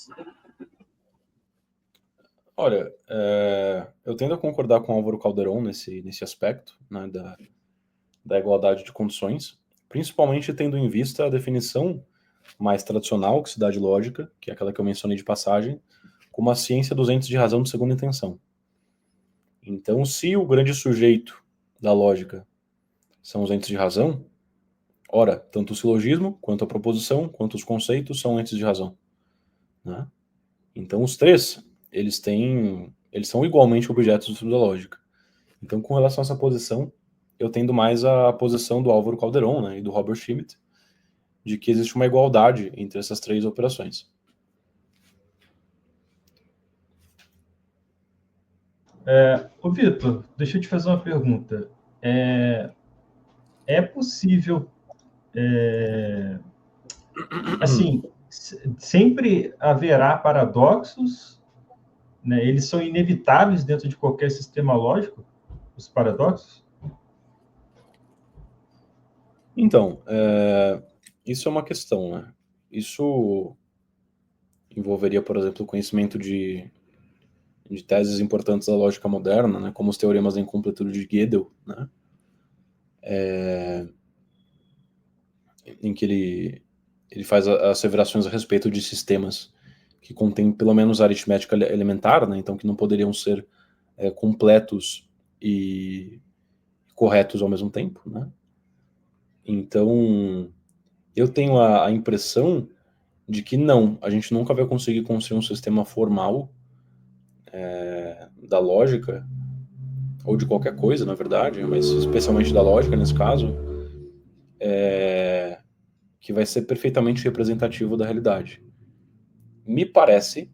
Olha, eu tendo a concordar com o Álvaro Calderon nesse aspecto, né, da igualdade de condições, principalmente tendo em vista a definição mais tradicional que se dá de lógica, que é aquela que eu mencionei de passagem, como a ciência dos entes de razão de segunda intenção. Então, se o grande sujeito da lógica são os entes de razão, ora, tanto o silogismo, quanto a proposição, quanto os conceitos são entes de razão, né? Então, os 3, eles são igualmente objetos do estudo da lógica. Então, com relação a essa posição, eu tendo mais a posição do Álvaro Calderon, né, e do Robert Schmidt, de que existe uma igualdade entre essas 3 operações. Ô, Vitor, deixa eu te fazer uma pergunta. É possível, assim, sempre haverá paradoxos, né? Eles são inevitáveis dentro de qualquer sistema lógico, os paradoxos? Então, isso é uma questão, né? Isso envolveria, por exemplo, o conhecimento de teses importantes da lógica moderna, né, como os teoremas da incompletude de Gödel, né? em que ele faz asseverações a respeito de sistemas que contêm pelo menos aritmética elementar, né? Então que não poderiam ser completos e corretos ao mesmo tempo, né? Então, eu tenho a impressão de que não, a gente nunca vai conseguir construir um sistema formal da lógica, ou de qualquer coisa, na verdade, mas especialmente da lógica, nesse caso, que vai ser perfeitamente representativo da realidade. Me parece,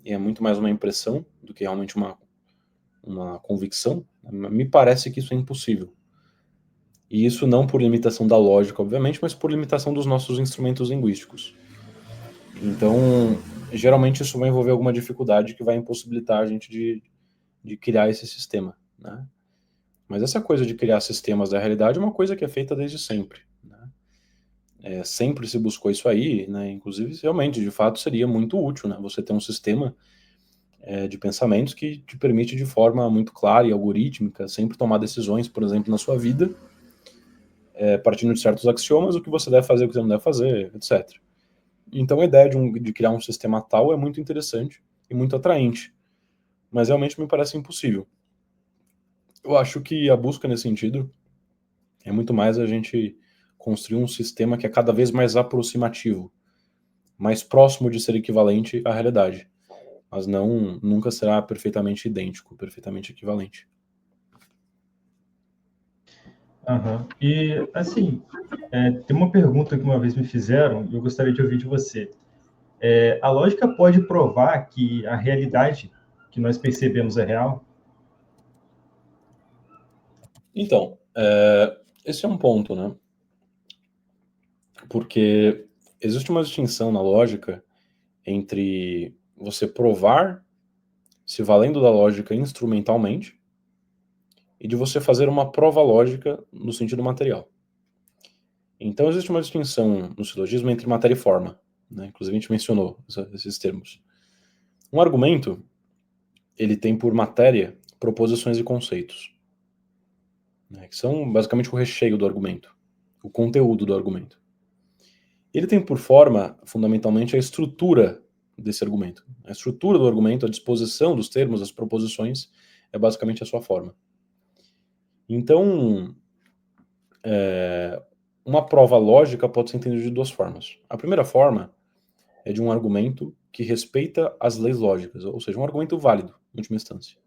e é muito mais uma impressão do que realmente uma convicção, me parece que isso é impossível. E isso não por limitação da lógica, obviamente, mas por limitação dos nossos instrumentos linguísticos. Então, geralmente isso vai envolver alguma dificuldade que vai impossibilitar a gente de criar esse sistema, né? Mas essa coisa de criar sistemas da realidade é uma coisa que é feita desde sempre, né? Sempre se buscou isso aí, né? Inclusive, realmente, de fato, seria muito útil, né? Você ter um sistema de pensamentos que te permite, de forma muito clara e algorítmica, sempre tomar decisões, por exemplo, na sua vida, partindo de certos axiomas, o que você deve fazer, o que você não deve fazer, etc. Então a ideia de criar um sistema tal é muito interessante e muito atraente, mas realmente me parece impossível. Eu acho que a busca nesse sentido é muito mais a gente construir um sistema que é cada vez mais aproximativo, mais próximo de ser equivalente à realidade, mas nunca será perfeitamente idêntico, perfeitamente equivalente. Uhum. E, assim, tem uma pergunta que uma vez me fizeram e eu gostaria de ouvir de você. A lógica pode provar que a realidade que nós percebemos é real? Então, esse é um ponto, né? Porque existe uma distinção na lógica entre você provar se valendo da lógica instrumentalmente e de você fazer uma prova lógica no sentido material. Então existe uma distinção no silogismo entre matéria e forma, né? Inclusive a gente mencionou esses termos. Um argumento, ele tem por matéria proposições e conceitos, né? Que são basicamente o recheio do argumento, o conteúdo do argumento. Ele tem por forma, fundamentalmente, a estrutura desse argumento. A estrutura do argumento, a disposição dos termos, das proposições, é basicamente a sua forma. Então, uma prova lógica pode ser entendida de duas formas. A primeira forma é de um argumento que respeita as leis lógicas, ou seja, um argumento válido, em última instância.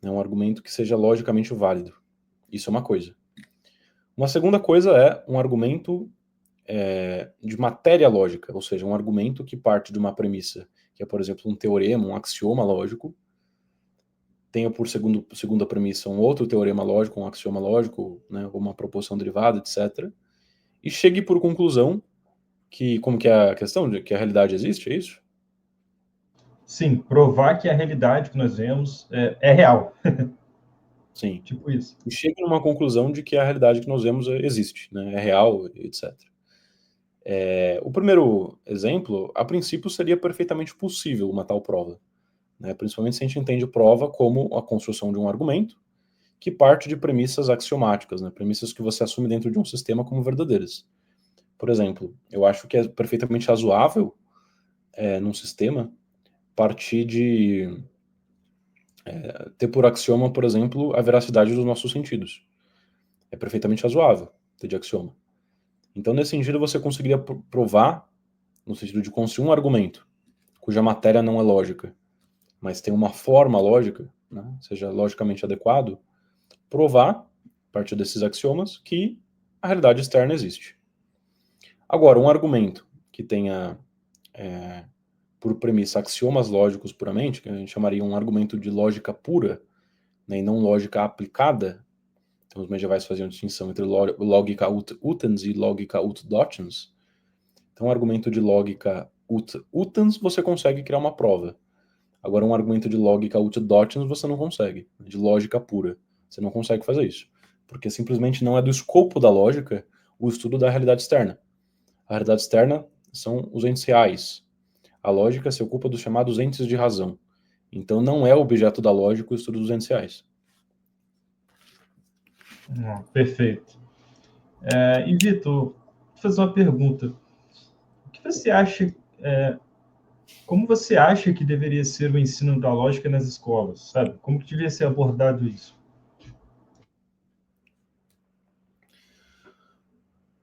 É um argumento que seja logicamente válido. Isso é uma coisa. Uma segunda coisa é um argumento de matéria lógica, ou seja, um argumento que parte de uma premissa, que é, por exemplo, um teorema, um axioma lógico, tenha por segunda premissa um outro teorema lógico, um axioma lógico, né, ou uma proposição derivada, etc., e chegue por conclusão que, como que é a questão, de que a realidade existe, é isso? Sim, provar que a realidade que nós vemos é real. Sim. Tipo isso. E chegue numa conclusão de que a realidade que nós vemos existe, né, é real, etc. O primeiro exemplo, a princípio, seria perfeitamente possível uma tal prova, né, principalmente se a gente entende prova como a construção de um argumento que parte de premissas axiomáticas, né, premissas que você assume dentro de um sistema como verdadeiras. Por exemplo, eu acho que é perfeitamente razoável num sistema partir de ter por axioma, por exemplo, a veracidade dos nossos sentidos. É perfeitamente razoável ter de axioma. Então, nesse sentido, você conseguiria provar, no sentido de construir um argumento cuja matéria não é lógica, mas tem uma forma lógica, né, seja logicamente adequado, provar, a partir desses axiomas, que a realidade externa existe. Agora, um argumento que tenha por premissa axiomas lógicos puramente, que a gente chamaria um argumento de lógica pura, né, e não lógica aplicada. Então os medievais faziam distinção entre lógica ut utens e lógica ut docens. Então um argumento de lógica ut utens você consegue criar uma prova. Agora um argumento de lógica ut docens você não consegue, de lógica pura. Você não consegue fazer isso, porque simplesmente não é do escopo da lógica o estudo da realidade externa. A realidade externa são os entes reais. A lógica se ocupa dos chamados entes de razão. Então não é objeto da lógica o estudo dos entes reais. Perfeito. E, Vitor, te fazer uma pergunta. O que você acha, como você acha que deveria ser o ensino da lógica nas escolas, sabe? Como que deveria ser abordado isso?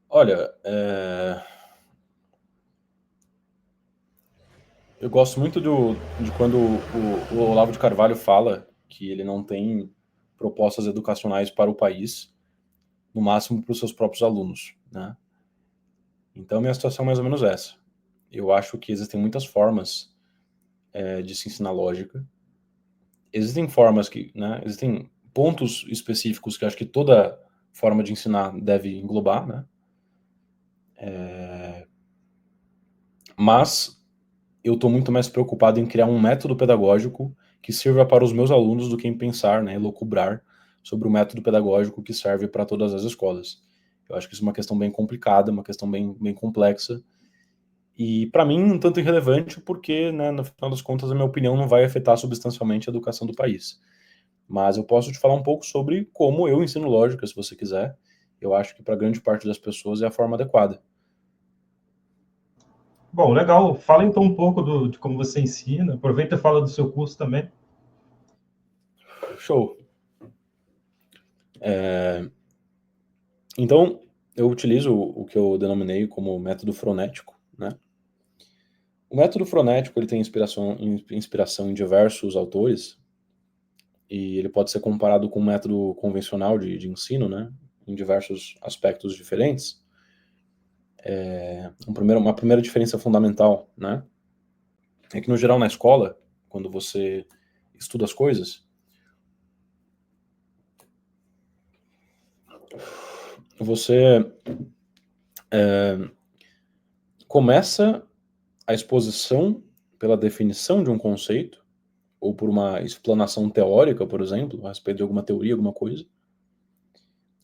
Olha, eu gosto muito de quando o Olavo de Carvalho fala que ele não tem propostas educacionais para o país, no máximo para os seus próprios alunos, né? Então, minha situação é mais ou menos essa. Eu acho que existem muitas formas de se ensinar lógica. Existem formas que, né, existem pontos específicos que eu acho que toda forma de ensinar deve englobar, né? Mas eu estou muito mais preocupado em criar um método pedagógico que sirva para os meus alunos do que em pensar, né, lucubrar sobre o método pedagógico que serve para todas as escolas. Eu acho que isso é uma questão bem complicada, uma questão bem complexa, e para mim um tanto irrelevante porque, né, no final das contas, a minha opinião não vai afetar substancialmente a educação do país. Mas eu posso te falar um pouco sobre como eu ensino lógica, se você quiser. Eu acho que para grande parte das pessoas é a forma adequada. Bom, legal. Fala então um pouco de como você ensina. Aproveita e fala do seu curso também. Show. Então, eu utilizo o que eu denominei como método fronético, né? O método fronético ele tem inspiração em diversos autores e ele pode ser comparado com o método convencional de ensino, né? Em diversos aspectos diferentes. Uma primeira diferença fundamental, né? É que no geral na escola, quando você estuda as coisas, você começa a exposição pela definição de um conceito, ou por uma explanação teórica, por exemplo, a respeito de alguma teoria, alguma coisa,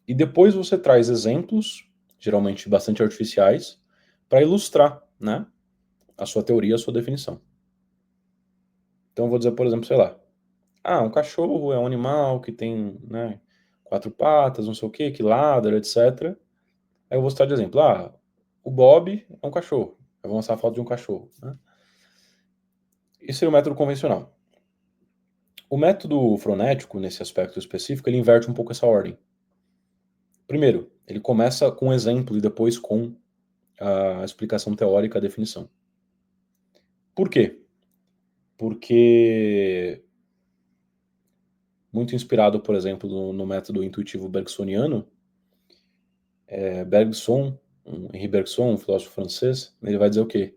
e depois você traz exemplos, geralmente bastante artificiais, para ilustrar, né, a sua teoria, a sua definição. Então eu vou dizer, por exemplo, sei lá, um cachorro é um animal que tem, né, 4 patas, não sei o que ladra, etc. Aí eu vou citar de exemplo, o Bob é um cachorro. Eu vou mostrar a foto de um cachorro, né? Isso seria o método convencional. O método fronético, nesse aspecto específico, ele inverte um pouco essa ordem. Primeiro, ele começa com um exemplo e depois com a explicação teórica, a definição. Por quê? Porque, muito inspirado, por exemplo, no método intuitivo bergsoniano, Bergson, Henri Bergson, um filósofo francês, ele vai dizer o quê?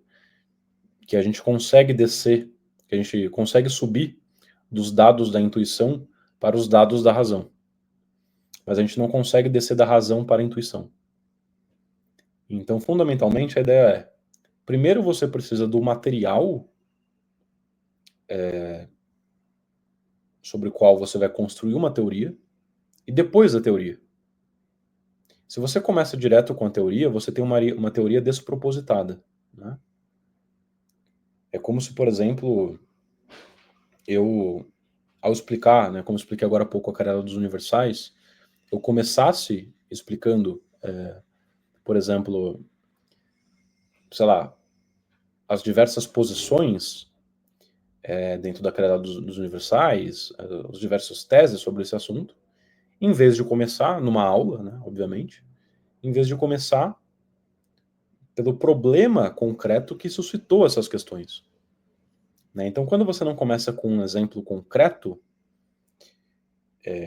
Que a gente consegue descer, que a gente consegue subir dos dados da intuição para os dados da razão. Mas a gente não consegue descer da razão para a intuição. Então, fundamentalmente, a ideia é, primeiro você precisa do material sobre o qual você vai construir uma teoria, e depois da teoria. Se você começa direto com a teoria, você tem uma teoria despropositada, né? É como se, por exemplo, eu, ao explicar, né, como eu expliquei agora há pouco a carreira dos universais, eu começasse explicando, por exemplo, sei lá, as diversas posições dentro da carreira dos universais, as diversas teses sobre esse assunto, em vez de começar numa aula, né, obviamente, em vez de começar pelo problema concreto que suscitou essas questões. Né? Então, quando você não começa com um exemplo concreto,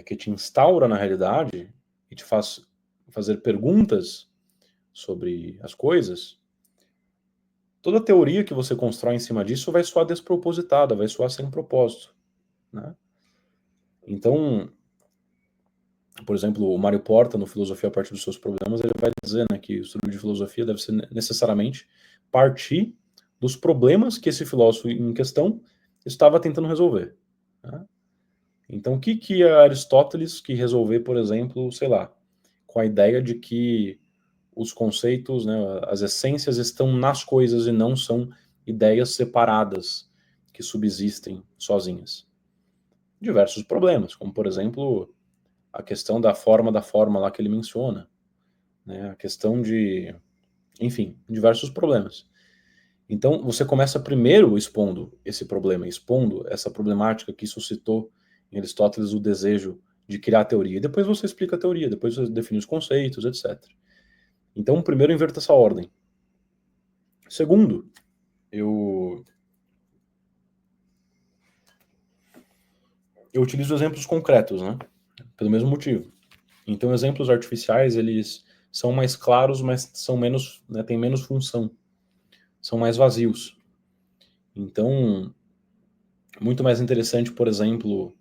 que te instaura na realidade e te faz fazer perguntas sobre as coisas, toda teoria que você constrói em cima disso vai soar despropositada, vai soar sem propósito. Né? Então, por exemplo, o Mário Porta, no Filosofia a partir dos seus problemas, ele vai dizer, né, que o estudo de filosofia deve ser necessariamente partir dos problemas que esse filósofo em questão estava tentando resolver. Né? Então, o que Aristóteles que resolver, por exemplo, sei lá, com a ideia de que os conceitos, né, as essências estão nas coisas e não são ideias separadas que subsistem sozinhas. Diversos problemas, como, por exemplo, a questão da forma lá que ele menciona, né, a questão de enfim, diversos problemas. Então, você começa primeiro expondo esse problema, expondo essa problemática que suscitou em Aristóteles o desejo de criar a teoria. E depois você explica a teoria, depois você define os conceitos, etc. Então, primeiro, inverta essa ordem. Segundo, eu utilizo exemplos concretos, né? Pelo mesmo motivo. Então, exemplos artificiais, eles são mais claros, mas são menos, né, têm menos função. São mais vazios. Então, muito mais interessante, por exemplo,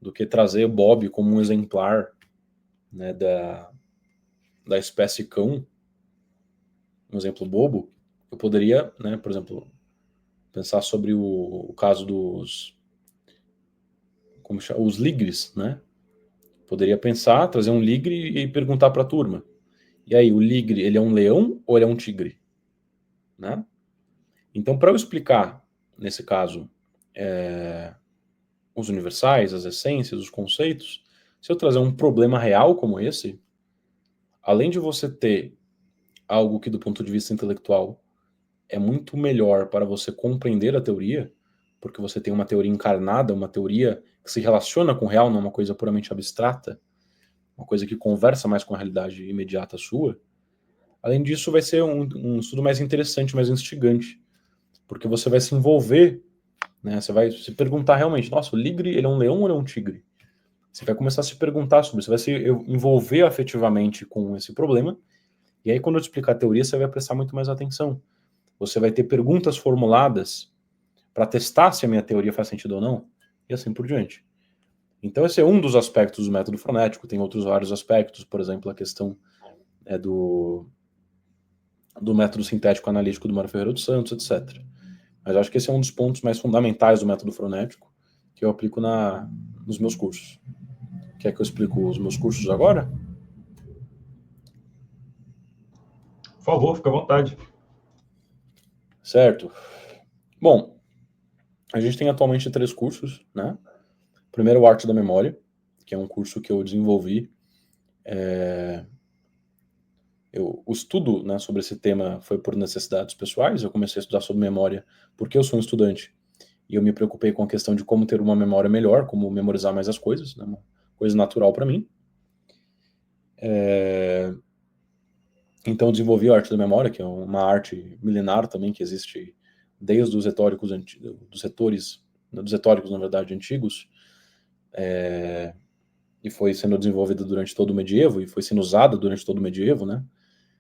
do que trazer Bob como um exemplar, né, da espécie cão, um exemplo bobo, eu poderia, né, por exemplo, pensar sobre o caso dos, como chama, os ligres, né? Poderia pensar, trazer um ligre e perguntar para a turma. E aí, o ligre, ele é um leão ou ele é um tigre? Né? Então, para eu explicar, nesse caso, os universais, as essências, os conceitos, se eu trazer um problema real como esse, além de você ter algo que, do ponto de vista intelectual, é muito melhor para você compreender a teoria, porque você tem uma teoria encarnada, uma teoria que se relaciona com o real, não é uma coisa puramente abstrata, uma coisa que conversa mais com a realidade imediata sua. Além disso, vai ser um estudo mais interessante, mais instigante, porque você vai se envolver, né? Você vai se perguntar realmente, nossa, o ligre, ele é um leão ou ele é um tigre? Você vai começar a se perguntar sobre isso, você vai se envolver afetivamente com esse problema, e aí quando eu te explicar a teoria, você vai prestar muito mais atenção. Você vai ter perguntas formuladas para testar se a minha teoria faz sentido ou não, e assim por diante. Então esse é um dos aspectos do método fonético, tem outros vários aspectos, por exemplo, a questão do método sintético analítico do Mário Ferreira dos Santos, etc. Mas eu acho que esse é um dos pontos mais fundamentais do método fonético que eu aplico nos meus cursos. Quer que eu explique os meus cursos agora? Por favor, fica à vontade. Certo. Bom, a gente tem atualmente 3 cursos, né? Primeiro, o Arte da Memória, que é um curso que eu desenvolvi. O estudo, né, sobre esse tema foi por necessidades pessoais. Eu comecei a estudar sobre memória porque eu sou um estudante e eu me preocupei com a questão de como ter uma memória melhor, como memorizar mais as coisas, né, uma coisa natural para mim. Então eu desenvolvi a Arte da Memória, que é uma arte milenar também, que existe desde os retóricos, dos retóricos, na verdade, antigos, e foi sendo desenvolvida durante todo o medievo, e foi sendo usada durante todo o medievo, né?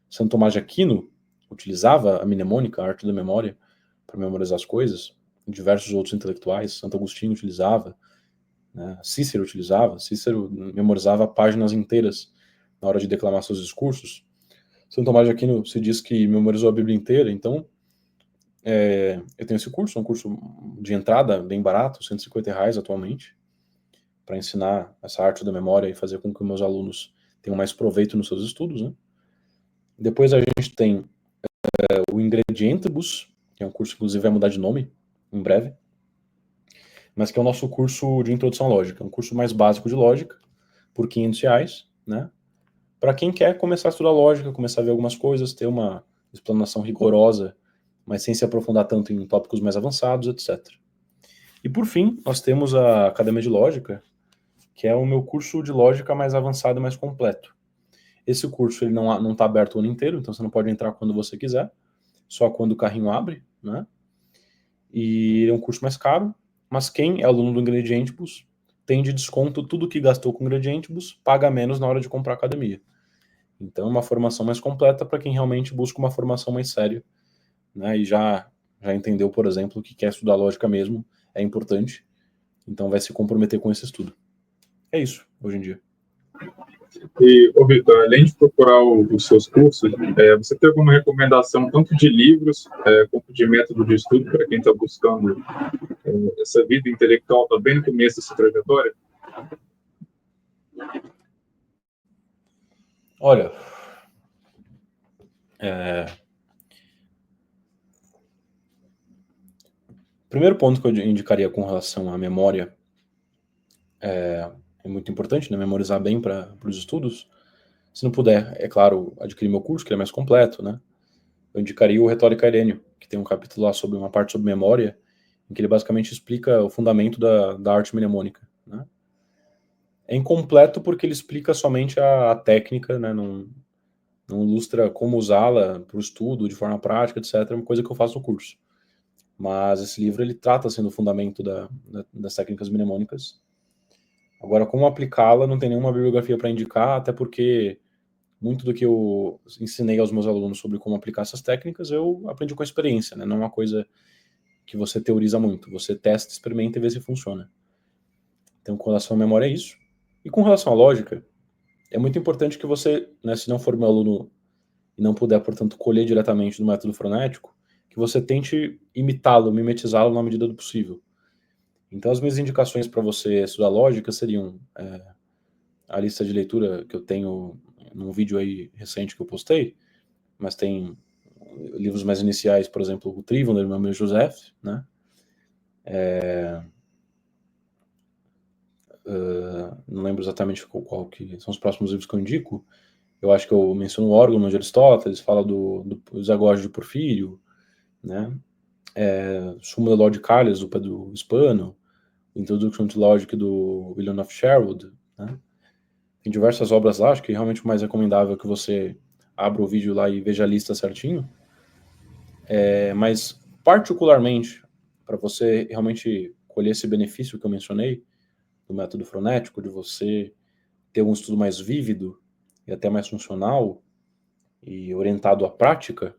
Santo Tomás de Aquino utilizava a mnemônica, a arte da memória, para memorizar as coisas. Diversos outros intelectuais, Santo Agostinho utilizava, né? Cícero utilizava. Cícero memorizava páginas inteiras na hora de declamar seus discursos. Santo Tomás de Aquino se diz que memorizou a Bíblia inteira. Então, eu tenho esse curso, é um curso de entrada bem barato, R$ 150 atualmente, para ensinar essa arte da memória e fazer com que meus alunos tenham mais proveito nos seus estudos, né? Depois a gente tem o Ingredientibus, que é um curso que inclusive vai mudar de nome em breve, mas que é o nosso curso de introdução à lógica, um curso mais básico de lógica, por R$ 500, né? Para quem quer começar a estudar lógica, começar a ver algumas coisas, ter uma explanação rigorosa, mas sem se aprofundar tanto em tópicos mais avançados, etc. E por fim, nós temos a Academia de Lógica, que é o meu curso de lógica mais avançado e mais completo. Esse curso ele não está aberto o ano inteiro, então você não pode entrar quando você quiser, só quando o carrinho abre, né? E é um curso mais caro, mas quem é aluno do Ingredientibus tem de desconto tudo que gastou com Ingredientibus, paga menos na hora de comprar a academia. Então é uma formação mais completa para quem realmente busca uma formação mais séria, né? E já entendeu, por exemplo, que quer estudar lógica mesmo, é importante, então vai se comprometer com esse estudo. É isso, hoje em dia. E, Vitor, além de procurar os seus cursos, você tem alguma recomendação tanto de livros quanto de método de estudo para quem está buscando essa vida intelectual, está bem no começo dessa trajetória? Olha, o primeiro ponto que eu indicaria com relação à memória é muito importante, né? Memorizar bem para os estudos. Se não puder, é claro, adquirir meu curso, que ele é mais completo, né? eu indicaria o Retórica Irêneo, que tem um capítulo lá sobre uma parte sobre memória, em que ele basicamente explica o fundamento da arte mnemônica, né? É incompleto porque ele explica somente a técnica, né? Não ilustra como usá-la para o estudo, de forma prática, etc. É uma coisa que eu faço no curso. Mas esse livro, ele trata, assim, do fundamento das técnicas mnemônicas. Agora, como aplicá-la, não tem nenhuma bibliografia para indicar, até porque muito do que eu ensinei aos meus alunos sobre como aplicar essas técnicas, eu aprendi com a experiência, né? Não é uma coisa que você teoriza muito. Você testa, experimenta e vê se funciona. Então, com relação à memória, é isso. E com relação à lógica, é muito importante que você, né, se não for meu aluno e não puder, portanto, colher diretamente do método frenético, que você tente imitá-lo, mimetizá-lo na medida do possível. Então, as minhas indicações para você estudar lógica seriam a lista de leitura que eu tenho num vídeo aí recente que eu postei, mas tem livros mais iniciais, por exemplo, o Trivium, do meu amigo Joseph, né? Não lembro exatamente qual que são os próximos livros que eu indico. Eu acho que eu menciono o órgão de Aristóteles, fala do Zagógio de Porfírio, né? Súmula Logicalis, do Pedro Spano, Introduction to Logic, do William of Sherwood, né? Tem diversas obras lá, acho que realmente o mais recomendável é que você abra o vídeo lá e veja a lista certinho. Mas, particularmente, para você realmente colher esse benefício que eu mencionei, do método frenético, de você ter um estudo mais vívido e até mais funcional e orientado à prática,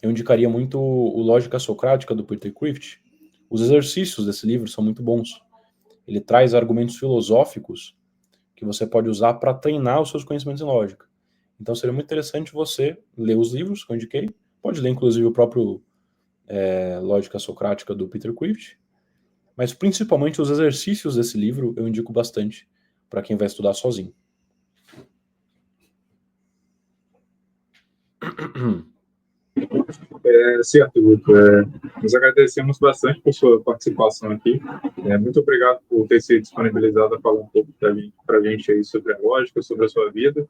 eu indicaria muito o Lógica Socrática, do Peter Crift. Os exercícios desse livro são muito bons. Ele traz argumentos filosóficos que você pode usar para treinar os seus conhecimentos em lógica. Então seria muito interessante você ler os livros que eu indiquei, pode ler inclusive o próprio Lógica Socrática, do Peter Crift, mas principalmente os exercícios desse livro eu indico bastante para quem vai estudar sozinho. Certo, Guto. Nós agradecemos bastante por sua participação aqui. Muito obrigado por ter se disponibilizado a falar um pouco para a gente aí sobre a lógica, sobre a sua vida.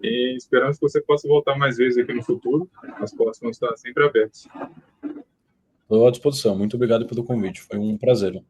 E esperamos que você possa voltar mais vezes aqui no futuro. As portas vão estar sempre abertas. Estou à disposição. Muito obrigado pelo convite. Foi um prazer.